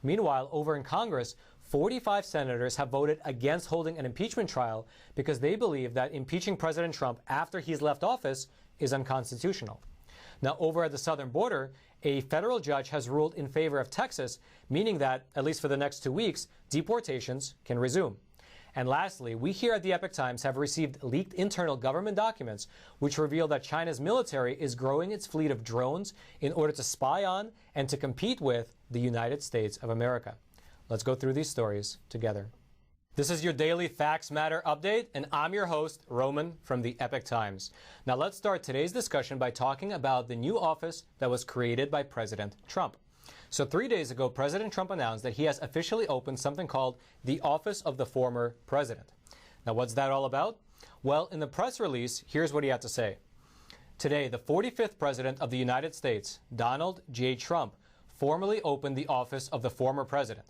Meanwhile, over in Congress, 45 senators have voted against holding an impeachment trial because they believe that impeaching President Trump after he's left office is unconstitutional. Now, over at the southern border, a federal judge has ruled in favor of Texas, meaning that, at least for the next 2 weeks, deportations can resume. And lastly, we here at the Epoch Times have received leaked internal government documents which reveal that China's military is growing its fleet of drones in order to spy on and to compete with the United States of America. Let's go through these stories together. This is your daily Facts Matter update, and I'm your host, Roman, from the Epoch Times. Now let's start today's discussion by talking about the new office that was created by President Trump. So 3 days ago, President Trump announced that he has officially opened something called the Office of the Former President. Now what's that all about? Well, in the press release, here's what he had to say. Today, the 45th President of the United States, Donald J. Trump, formally opened the Office of the Former President.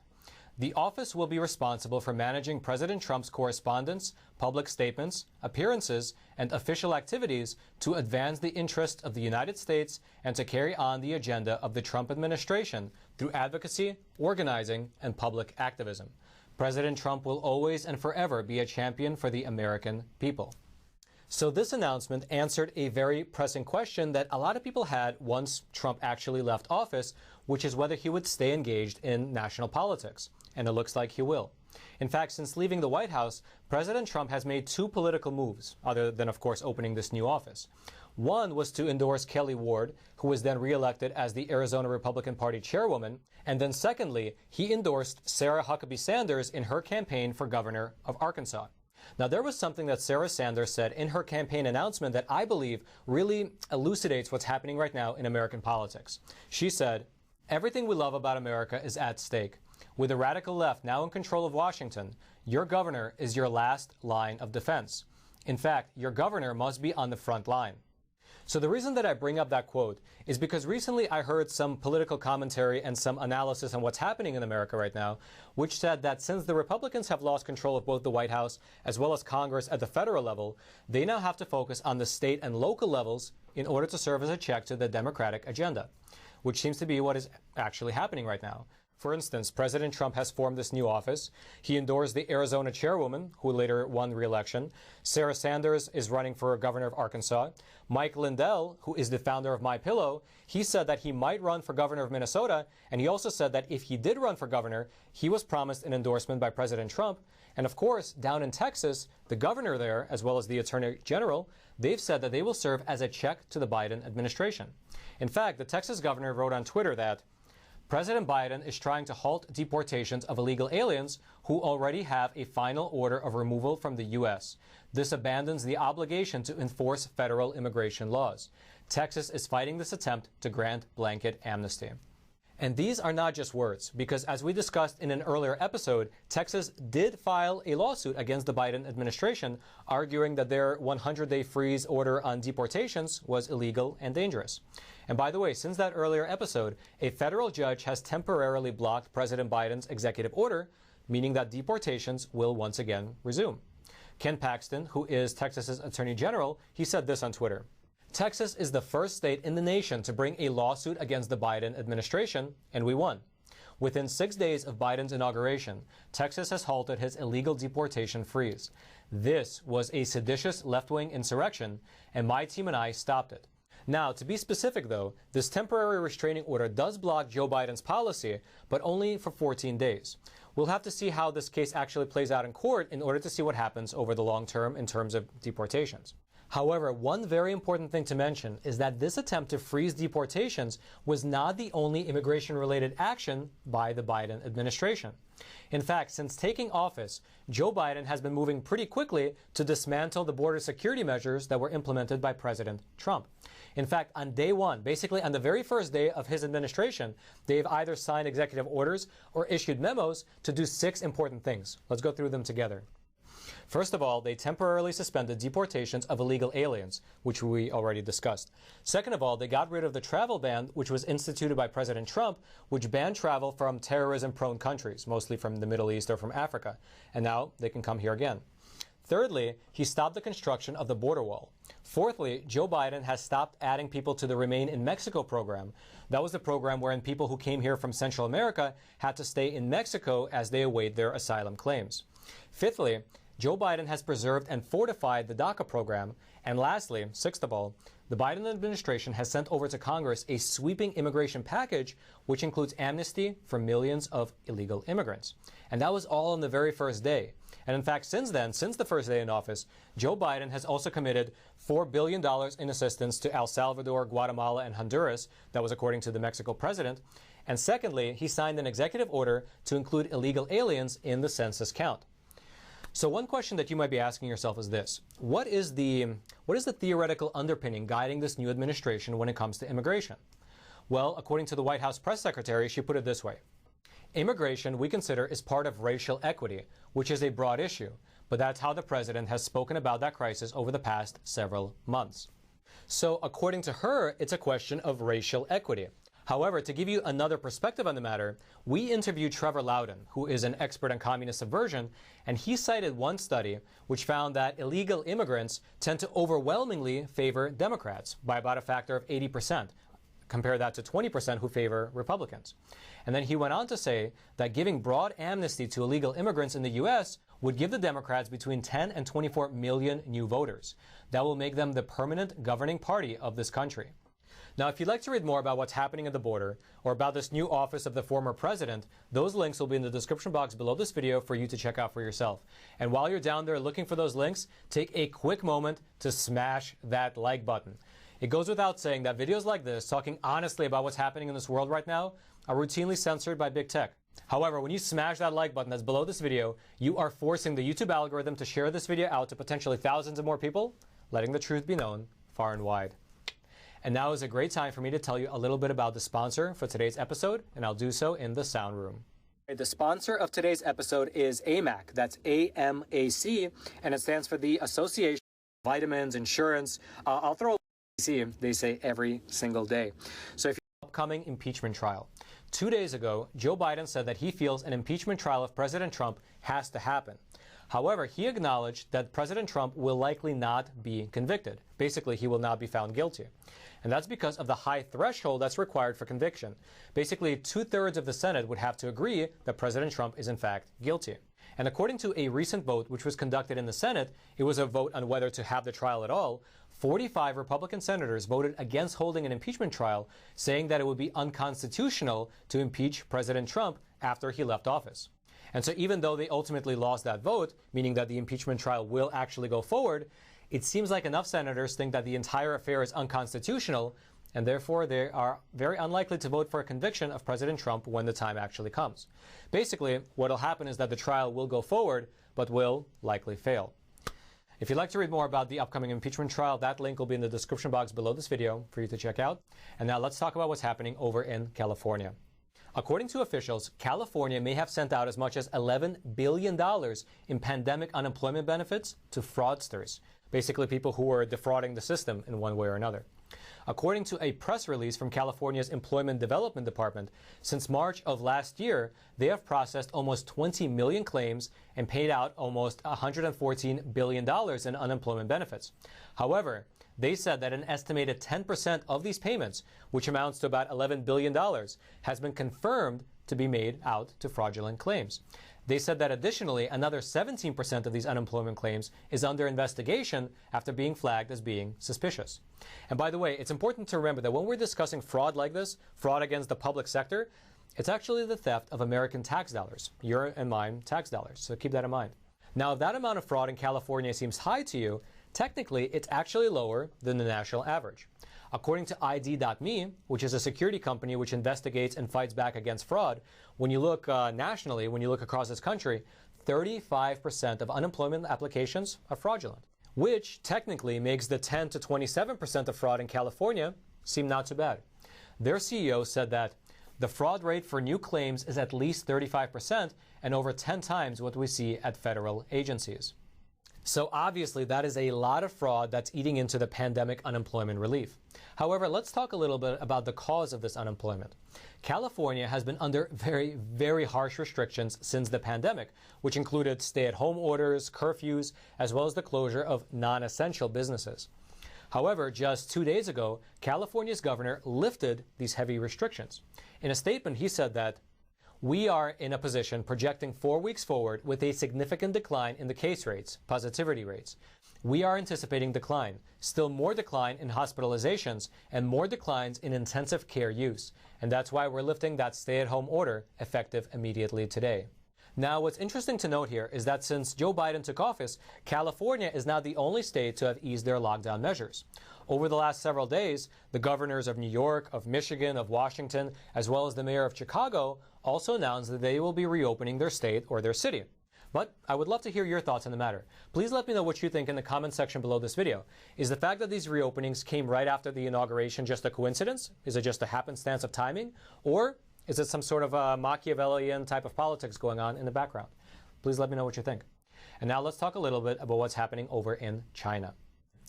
The office will be responsible for managing President Trump's correspondence, public statements, appearances, and official activities to advance the interests of the United States and to carry on the agenda of the Trump administration through advocacy, organizing, and public activism. President Trump will always and forever be a champion for the American people. So this announcement answered a very pressing question that a lot of people had once Trump actually left office, which is whether he would stay engaged in national politics. And it looks like he will. In fact, since leaving the White House, President Trump has made 2 political moves, other than, of course, opening this new office. One was to endorse Kelly Ward, who was then reelected as the Arizona Republican Party chairwoman. And then secondly, he endorsed Sarah Huckabee Sanders in her campaign for governor of Arkansas. Now, there was something that Sarah Sanders said in her campaign announcement that I believe really elucidates what's happening right now in American politics. She said, "Everything we love about America is at stake. With the radical left now in control of Washington, your governor is your last line of defense. In fact, your governor must be on the front line." So the reason that I bring up that quote is because recently I heard some political commentary and some analysis on what's happening in America right now, which said that since the Republicans have lost control of both the White House as well as Congress at the federal level, they now have to focus on the state and local levels in order to serve as a check to the Democratic agenda, which seems to be what is actually happening right now. For instance, President Trump has formed this new office. He endorsed the Arizona chairwoman, who later won re-election. Sarah Sanders is running for governor of Arkansas. Mike Lindell, who is the founder of MyPillow, he said that he might run for governor of Minnesota, and he also said that if he did run for governor, he was promised an endorsement by President Trump. And of course, down in Texas, the governor there, as well as the attorney general, they've said that they will serve as a check to the Biden administration. In fact, the Texas governor wrote on Twitter that President Biden is trying to halt deportations of illegal aliens who already have a final order of removal from the U.S. This abandons the obligation to enforce federal immigration laws. Texas is fighting this attempt to grant blanket amnesty. And these are not just words, because as we discussed in an earlier episode, Texas did file a lawsuit against the Biden administration, arguing that their 100-day freeze order on deportations was illegal and dangerous. And by the way, since that earlier episode, a federal judge has temporarily blocked President Biden's executive order, meaning that deportations will once again resume. Ken Paxton, who is Texas's attorney general, he said this on Twitter. Texas is the first state in the nation to bring a lawsuit against the Biden administration, and we won. Within 6 days of Biden's inauguration, Texas has halted his illegal deportation freeze. This was a seditious left-wing insurrection, and my team and I stopped it. Now, to be specific, though, this temporary restraining order does block Joe Biden's policy, but only for 14 days. We'll have to see how this case actually plays out in court in order to see what happens over the long term in terms of deportations. However, one very important thing to mention is that this attempt to freeze deportations was not the only immigration-related action by the Biden administration. In fact, since taking office, Joe Biden has been moving pretty quickly to dismantle the border security measures that were implemented by President Trump. In fact, on day one, basically on the very first day of his administration, they've either signed executive orders or issued memos to do 6 important things. Let's go through them together. First of all, they temporarily suspended deportations of illegal aliens, which we already discussed. Second of all, they got rid of the travel ban, which was instituted by President Trump, which banned travel from terrorism-prone countries, mostly from the Middle East or from Africa. And now they can come here again. Thirdly, he stopped the construction of the border wall. Fourthly, Joe Biden has stopped adding people to the Remain in Mexico program. That was the program wherein people who came here from Central America had to stay in Mexico as they await their asylum claims. Fifthly, Joe Biden has preserved and fortified the DACA program. And lastly, sixth of all, the Biden administration has sent over to Congress a sweeping immigration package, which includes amnesty for millions of illegal immigrants. And that was all on the very first day. And in fact, since then, since the first day in office, Joe Biden has also committed $4 billion in assistance to El Salvador, Guatemala, and Honduras. That was according to the Mexico president. And secondly, he signed an executive order to include illegal aliens in the census count. So one question that you might be asking yourself is this: what is the theoretical underpinning guiding this new administration when it comes to immigration? Well, according to the White House press secretary, she put it this way: immigration, we consider, is part of racial equity, which is a broad issue, but that's how the president has spoken about that crisis over the past several months. So according to her, it's a question of racial equity. However, to give you another perspective on the matter, we interviewed Trevor Loudon, who is an expert on communist subversion, and he cited one study which found that illegal immigrants tend to overwhelmingly favor Democrats by about a factor of 80%. Compare that to 20% who favor Republicans. And then he went on to say that giving broad amnesty to illegal immigrants in the U.S. would give the Democrats between 10 and 24 million new voters. That will make them the permanent governing party of this country. Now, if you'd like to read more about what's happening at the border or about this new office of the former president, those links will be in the description box below this video for you to check out for yourself. And while you're down there looking for those links, take a quick moment to smash that like button. It goes without saying that videos like this, talking honestly about what's happening in this world right now, are routinely censored by big tech. However, when you smash that like button that's below this video, you are forcing the YouTube algorithm to share this video out to potentially thousands of more people, letting the truth be known far and wide. And now is a great time for me to tell you a little bit about the sponsor for today's episode, and I'll do so in the sound room. The sponsor of today's episode is AMAC. That's A-M-A-C, and it stands for the Association of Vitamins Insurance. I'll throw AC, they say every single day. So if you're upcoming impeachment trial. 2 days ago, Joe Biden said that he feels an impeachment trial of President Trump has to happen. However, he acknowledged that President Trump will likely not be convicted. Basically, he will not be found guilty. And that's because of the high threshold that's required for conviction. Basically, 2/3 of the Senate would have to agree that President Trump is in fact guilty. And according to a recent vote which was conducted in the Senate, it was a vote on whether to have the trial at all. 45 Republican senators voted against holding an impeachment trial, saying that it would be unconstitutional to impeach President Trump after he left office. And so even though they ultimately lost that vote, meaning that the impeachment trial will actually go forward, it seems like enough senators think that the entire affair is unconstitutional, and therefore they are very unlikely to vote for a conviction of President Trump when the time actually comes. Basically, what will happen is that the trial will go forward, but will likely fail. If you'd like to read more about the upcoming impeachment trial, that link will be in the description box below this video for you to check out. And now let's talk about what's happening over in California. According to officials, California may have sent out as much as $11 billion in pandemic unemployment benefits to fraudsters, basically people who were defrauding the system in one way or another. According to a press release from California's Employment Development Department, since March of last year, they have processed almost 20 million claims and paid out almost $114 billion in unemployment benefits. However, they said that an estimated 10% of these payments, which amounts to about $11 billion, has been confirmed to be made out to fraudulent claims. They said that additionally, another 17% of these unemployment claims is under investigation after being flagged as being suspicious. And by the way, it's important to remember that when we're discussing fraud like this, fraud against the public sector, it's actually the theft of American tax dollars, your and mine tax dollars. So keep that in mind. Now, if that amount of fraud in California seems high to you, technically it's actually lower than the national average. According to ID.me, which is a security company which investigates and fights back against fraud, when you look nationally, when you look across this country, 35% of unemployment applications are fraudulent, which technically makes the 10 to 27% of fraud in California seem not too bad. Their CEO said that the fraud rate for new claims is at least 35% and over 10 times what we see at federal agencies. So obviously that is a lot of fraud that's eating into the pandemic unemployment relief. However, let's talk a little bit about the cause of this unemployment. California has been under very, very harsh restrictions since the pandemic, which included stay-at-home orders, curfews, as well as the closure of non-essential businesses. However, just 2 days ago, California's governor lifted these heavy restrictions. In a statement, he said that we are in a position projecting 4 weeks forward with a significant decline in the case rates, positivity rates. We are anticipating decline, still more decline in hospitalizations and more declines in intensive care use. And that's why we're lifting that stay-at-home order effective immediately today. Now, what's interesting to note here is that since Joe Biden took office, California is now the only state to have eased their lockdown measures. Over the last several days, the governors of New York, of Michigan, of Washington, as well as the mayor of Chicago also announced that they will be reopening their state or their city. But I would love to hear your thoughts on the matter. Please let me know what you think in the comment section below this video. Is the fact that these reopenings came right after the inauguration just a coincidence? Is it just a happenstance of timing? Or is it some sort of a Machiavellian type of politics going on in the background? Please let me know what you think. And now let's talk a little bit about what's happening over in China.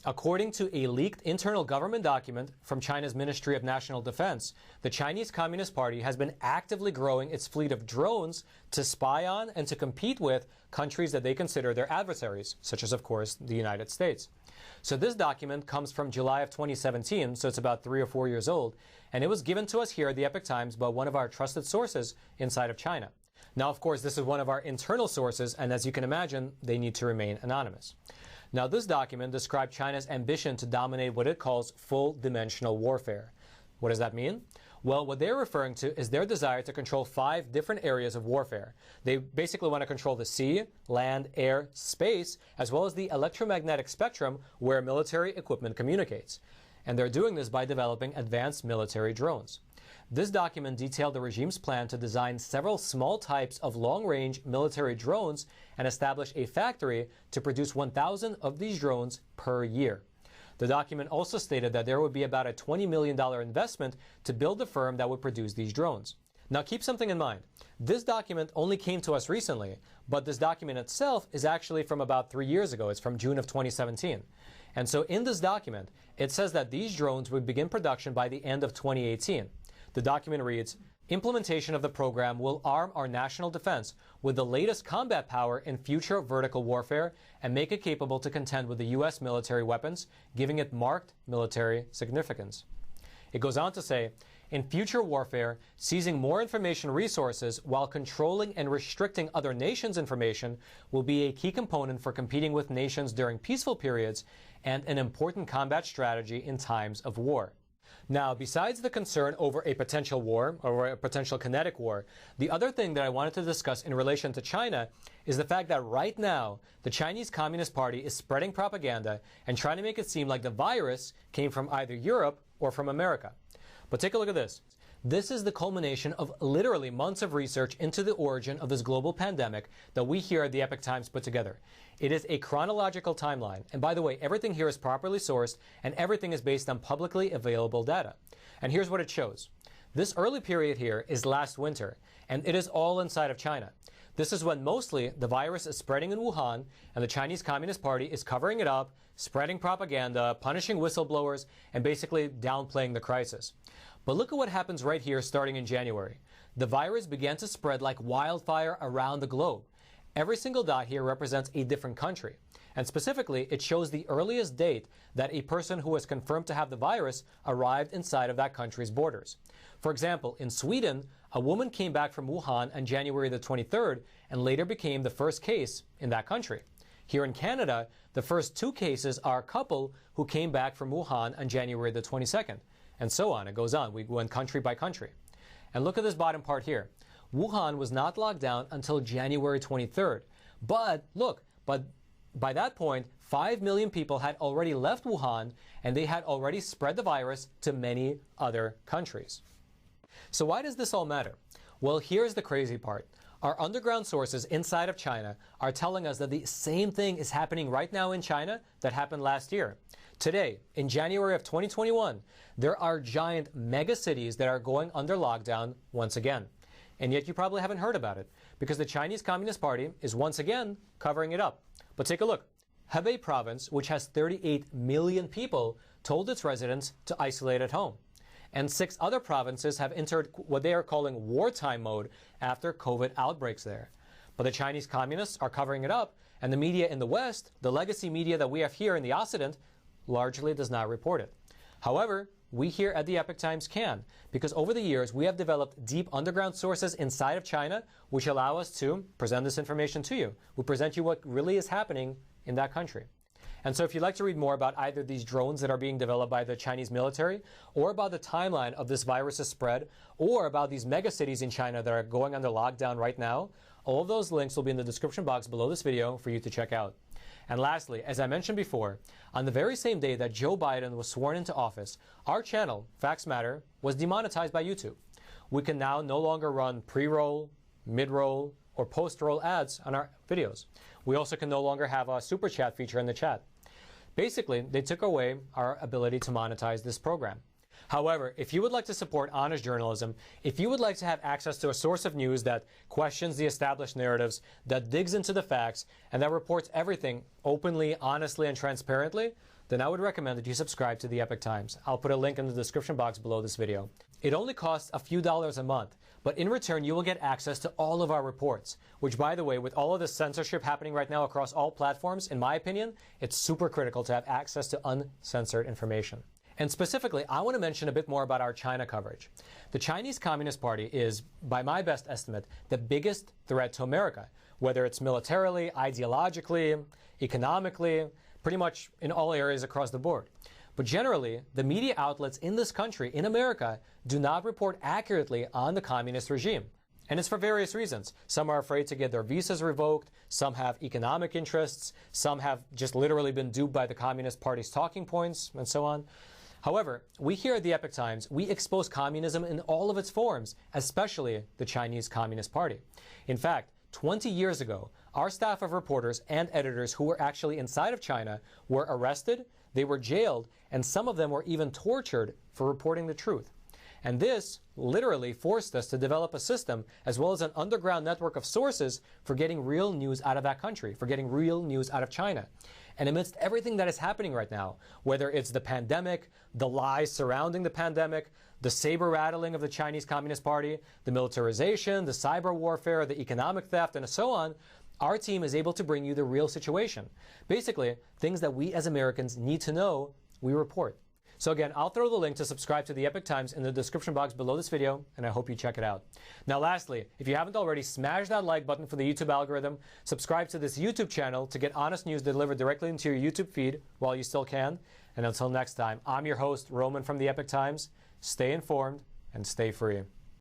According to a leaked internal government document from China's Ministry of National Defense, the Chinese Communist Party has been actively growing its fleet of drones to spy on and to compete with countries that they consider their adversaries, such as, of course, the United States. So this document comes from July of 2017, so it's about 3 or 4 years old, and it was given to us here at the Epoch Times by one of our trusted sources inside of China. Now, of course, this is one of our internal sources, and as you can imagine, they need to remain anonymous. Now, this document described China's ambition to dominate what it calls full-dimensional warfare. What does that mean? Well, what they're referring to is their desire to control 5 different areas of warfare. They basically want to control the sea, land, air, space, as well as the electromagnetic spectrum where military equipment communicates. And they're doing this by developing advanced military drones. This document detailed the regime's plan to design several small types of long-range military drones and establish a factory to produce 1,000 of these drones per year. The document also stated that there would be about a $20 million investment to build the firm that would produce these drones. Now keep something in mind. This document only came to us recently, but this document itself is actually from about 3 years ago. It's from June of 2017. And so in this document, it says that these drones would begin production by the end of 2018. The document reads, implementation of the program will arm our national defense with the latest combat power in future vertical warfare and make it capable to contend with the U.S. military weapons, giving it marked military significance. It goes on to say, in future warfare, seizing more information resources while controlling and restricting other nations' information will be a key component for competing with nations during peaceful periods and an important combat strategy in times of war. Now, besides the concern over a potential war or a potential kinetic war, the other thing that I wanted to discuss in relation to China is the fact that right now, the Chinese Communist Party is spreading propaganda and trying to make it seem like the virus came from either Europe or from America. But take a look at this. This is the culmination of literally months of research into the origin of this global pandemic that we here at the Epoch Times put together. It is a chronological timeline. And by the way, everything here is properly sourced and everything is based on publicly available data. And here's what it shows. This early period here is last winter, and it is all inside of China. This is when mostly the virus is spreading in Wuhan, and the Chinese Communist Party is covering it up, spreading propaganda, punishing whistleblowers, and basically downplaying the crisis. But look at what happens right here starting in January. The virus began to spread like wildfire around the globe. Every single dot here represents a different country. And specifically, it shows the earliest date that a person who was confirmed to have the virus arrived inside of that country's borders. For example, in Sweden, a woman came back from Wuhan on January the 23rd and later became the first case in that country. Here in Canada, the first 2 cases are a couple who came back from Wuhan on January the 22nd. And so on. It goes on. We went country by country. And look at this bottom part here. Wuhan was not locked down until January 23rd. But look, by that point, 5 million people had already left Wuhan and they had already spread the virus to many other countries. So why does this all matter? Well, here's the crazy part. Our underground sources inside of China are telling us that the same thing is happening right now in China that happened last year. Today, in January of 2021, there are giant mega cities that are going under lockdown once again. And yet you probably haven't heard about it because the Chinese Communist Party is once again covering it up. But take a look. Hebei province, which has 38 million people, told its residents to isolate at home. And 6 other provinces have entered what they are calling wartime mode after COVID outbreaks there. But the Chinese communists are covering it up, and the media in the West, the legacy media that we have here in the Occident, largely does not report it. However, we here at the Epoch Times can, because over the years we have developed deep underground sources inside of China which allow us to present this information to you. We present you what really is happening in that country. And so if you'd like to read more about either these drones that are being developed by the Chinese military, or about the timeline of this virus's spread, or about these megacities in China that are going under lockdown right now, all of those links will be in the description box below this video for you to check out. And lastly, as I mentioned before, on the very same day that Joe Biden was sworn into office, our channel, Facts Matter, was demonetized by YouTube. We can now no longer run pre-roll, mid-roll, or post-roll ads on our videos. We also can no longer have a super chat feature in the chat. Basically, they took away our ability to monetize this program. However, if you would like to support honest journalism, if you would like to have access to a source of news that questions the established narratives, that digs into the facts, and that reports everything openly, honestly, and transparently, then I would recommend that you subscribe to the Epoch Times. I'll put a link in the description box below this video. It only costs a few dollars a month, but in return you will get access to all of our reports, which, by the way, with all of this censorship happening right now across all platforms, in my opinion, it's super critical to have access to uncensored information. And specifically, I want to mention a bit more about our China coverage. The Chinese Communist Party is, by my best estimate, the biggest threat to America, whether it's militarily, ideologically, economically, pretty much in all areas across the board. But generally, the media outlets in this country, in America, do not report accurately on the communist regime. And it's for various reasons. Some are afraid to get their visas revoked, some have economic interests, some have just literally been duped by the Communist Party's talking points, and so on. However, we here at the Epoch Times, we expose communism in all of its forms, especially the Chinese Communist Party. In fact, 20 years ago, our staff of reporters and editors who were actually inside of China were arrested, they were jailed, and some of them were even tortured for reporting the truth. And this literally forced us to develop a system as well as an underground network of sources for getting real news out of that country, for getting real news out of China. And amidst everything that is happening right now, whether it's the pandemic, the lies surrounding the pandemic, the saber rattling of the Chinese Communist Party, the militarization, the cyber warfare, the economic theft, and so on, our team is able to bring you the real situation. Basically, things that we as Americans need to know, we report. So again, I'll throw the link to subscribe to the Epoch Times in the description box below this video, and I hope you check it out. Now lastly, if you haven't already, smash that like button for the YouTube algorithm, subscribe to this YouTube channel to get honest news delivered directly into your YouTube feed while you still can. And until next time, I'm your host, Roman from the Epoch Times. Stay informed and stay free.